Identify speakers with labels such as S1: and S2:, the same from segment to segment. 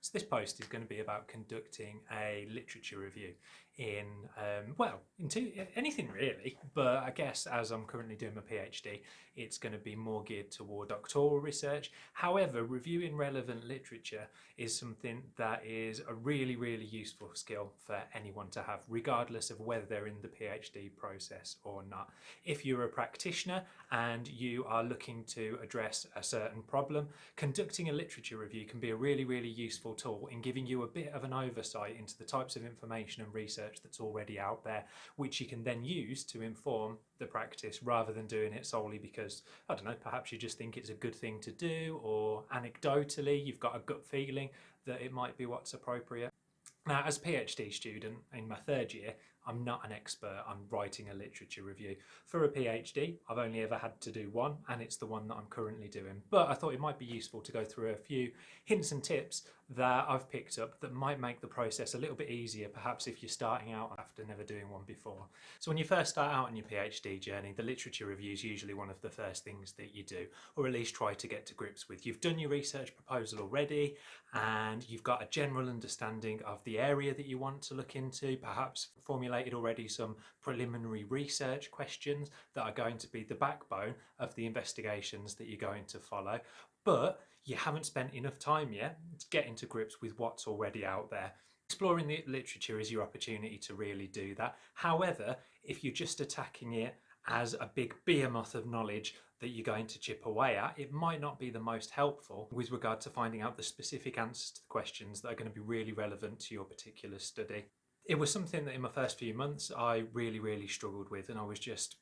S1: So this post is going to be about conducting a literature review in, into anything really, but I guess as I'm currently doing my PhD, it's going to be more geared toward doctoral research. However, reviewing relevant literature is something that is a really, really useful skill for anyone to have, regardless of whether they're in the PhD process or not. If you're a practitioner and you are looking to address a certain problem, conducting a literature review can be a really, really useful tool in giving you a bit of an oversight into the types of information and research that's already out there, which you can then use to inform the practice rather than doing it solely because, I don't know, perhaps you just think it's a good thing to do, or anecdotally you've got a gut feeling that it might be what's appropriate. Now, as a PhD student in my third year, I'm not an expert on writing a literature review. For a PhD, I've only ever had to do one, and it's the one that I'm currently doing. But I thought it might be useful to go through a few hints and tips that I've picked up that might make the process a little bit easier, perhaps if you're starting out after never doing one before. So when you first start out on your PhD journey, the literature review is usually one of the first things that you do, or at least try to get to grips with. You've done your research proposal already, and you've got a general understanding of the area that you want to look into, perhaps formulated already some preliminary research questions that are going to be the backbone of the investigations that you're going to follow. But you haven't spent enough time yet to get into grips with what's already out there. Exploring the literature is your opportunity to really do that. However, if you're just attacking it as a big behemoth of knowledge that you're going to chip away at, it might not be the most helpful with regard to finding out the specific answers to the questions that are going to be really relevant to your particular study. It was something that in my first few months I really, really struggled with, and I was just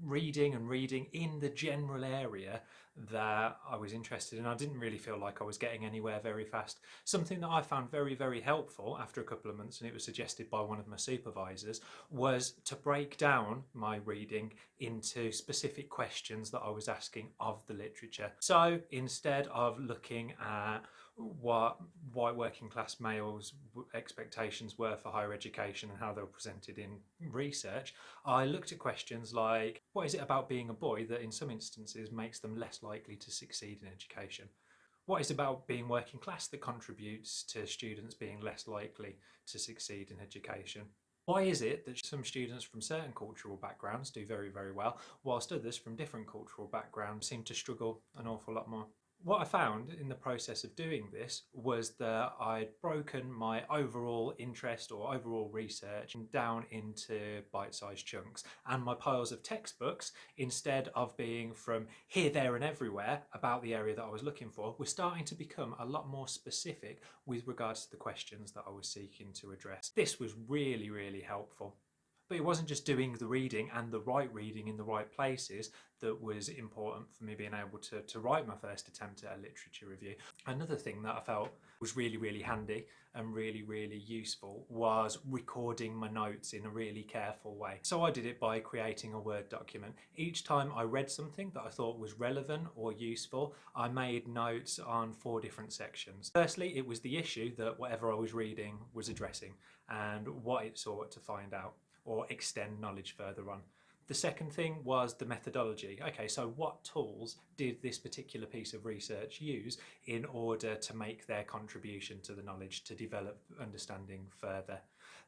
S1: reading and reading in the general area that I was interested in. I didn't really feel like I was getting anywhere very fast. Something that I found very, very helpful after a couple of months, and it was suggested by one of my supervisors, was to break down my reading into specific questions that I was asking of the literature. So instead of looking at what white working class males' expectations were for higher education and how they were presented in research, I looked at questions like, what is it about being a boy that in some instances makes them less likely to succeed in education? What is it about being working class that contributes to students being less likely to succeed in education? Why is it that some students from certain cultural backgrounds do very, very well, whilst others from different cultural backgrounds seem to struggle an awful lot more? What I found in the process of doing this was that I'd broken my overall interest or overall research down into bite-sized chunks, and my piles of textbooks, instead of being from here, there and everywhere about the area that I was looking for, were starting to become a lot more specific with regards to the questions that I was seeking to address. This was really, really helpful. But it wasn't just doing the reading and the right reading in the right places that was important for me being able to write my first attempt at a literature review. Another thing that I felt was really, really handy and really, really useful was recording my notes in a really careful way. So I did it by creating a Word document. Each time I read something that I thought was relevant or useful, I made notes on 4 different sections. Firstly, it was the issue that whatever I was reading was addressing and what it sought to find out or extend knowledge further on. The second thing was the methodology. Okay, so what tools did this particular piece of research use in order to make their contribution to the knowledge, to develop understanding further?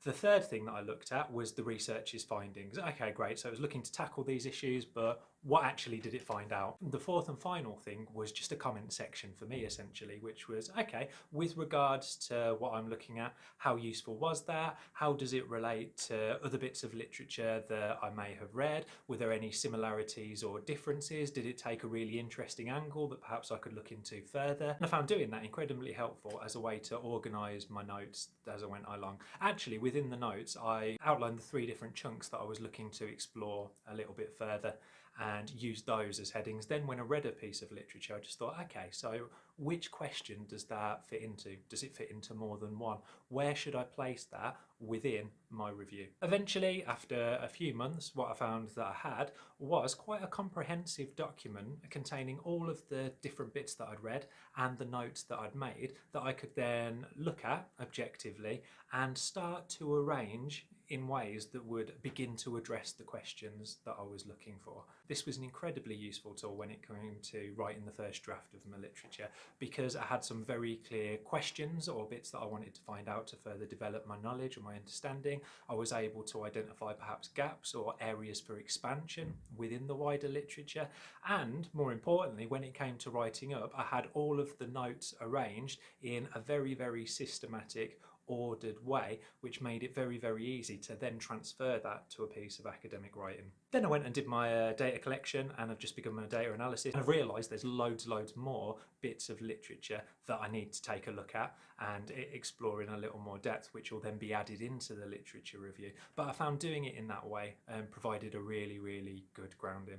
S1: The third thing that I looked at was the research's findings. Okay, great, so it was looking to tackle these issues, but what actually did it find out? The fourth and final thing was just a comment section for me, essentially, which was, okay, with regards to what I'm looking at, how useful was that? How does it relate to other bits of literature that I may have read? Were there any similarities or differences? Did it take a really interesting angle that perhaps I could look into further? And I found doing that incredibly helpful as a way to organise my notes as I went along. Actually, within the notes, I outlined the 3 different chunks that I was looking to explore a little bit further and used those as headings. Then when I read a piece of literature, I just thought, okay, so which question does that fit into? Does it fit into more than one? Where should I place that within my review? Eventually, after a few months, what I found that I had was quite a comprehensive document containing all of the different bits that I'd read and the notes that I'd made that I could then look at objectively and start to arrange in ways that would begin to address the questions that I was looking for. This was an incredibly useful tool when it came to writing the first draft of my literature, because I had some very clear questions or bits that I wanted to find out to further develop my knowledge or my understanding. I was able to identify perhaps gaps or areas for expansion within the wider literature, and more importantly, when it came to writing up, I had all of the notes arranged in a very systematic, ordered way, which made it very easy to then transfer that to a piece of academic writing. Then I went and did my data collection, and I've just begun my data analysis. I've realised there's loads more bits of literature that I need to take a look at and explore in a little more depth, which will then be added into the literature review. But I found doing it in that way provided a really good grounding.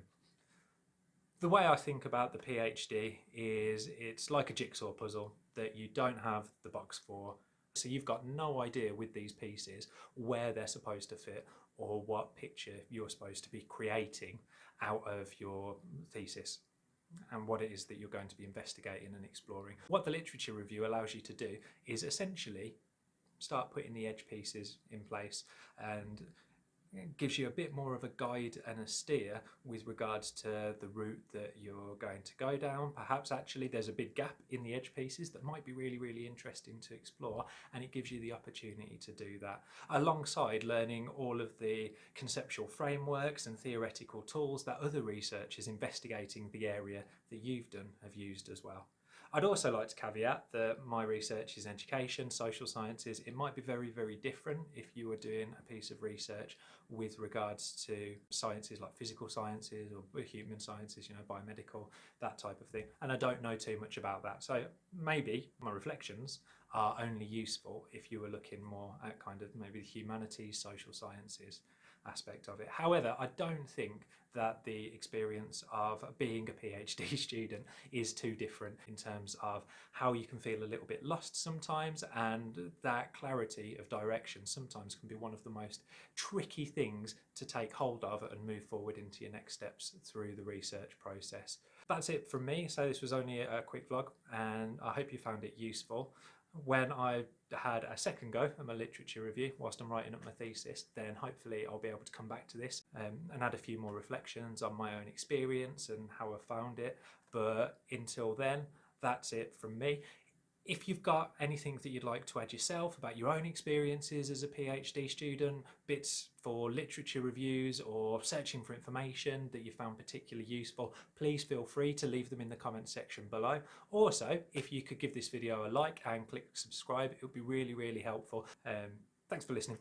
S1: The way I think about the PhD is it's like a jigsaw puzzle that you don't have the box for. So you've got no idea with these pieces where they're supposed to fit or what picture you're supposed to be creating out of your thesis and what it is that you're going to be investigating and exploring. What the literature review allows you to do is essentially start putting the edge pieces in place, and gives you a bit more of a guide and a steer with regards to the route that you're going to go down. Perhaps actually there's a big gap in the edge pieces that might be really interesting to explore, and it gives you the opportunity to do that alongside learning all of the conceptual frameworks and theoretical tools that other researchers investigating the area that you've done have used as well. I'd also like to caveat that my research is education, social sciences. It might be very different if you were doing a piece of research with regards to sciences like physical sciences or human sciences, you know, biomedical, that type of thing. And I don't know too much about that. So maybe my reflections are only useful if you were looking more at kind of maybe the humanities, social sciences aspect of it. However, I don't think that the experience of being a PhD student is too different in terms of how you can feel a little bit lost sometimes, and that clarity of direction sometimes can be one of the most tricky things to take hold of and move forward into your next steps through the research process. That's it from me. So this was only a quick vlog, and I hope you found it useful. When I had a second go at my literature review whilst I'm writing up my thesis, then hopefully I'll be able to come back to this and add a few more reflections on my own experience and how I found it. But until then, that's it from me. If you've got anything that you'd like to add yourself about your own experiences as a PhD student, bits for literature reviews or searching for information that you found particularly useful, please feel free to leave them in the comments section below. Also, if you could give this video a like and click subscribe, it would be really helpful. Thanks for listening.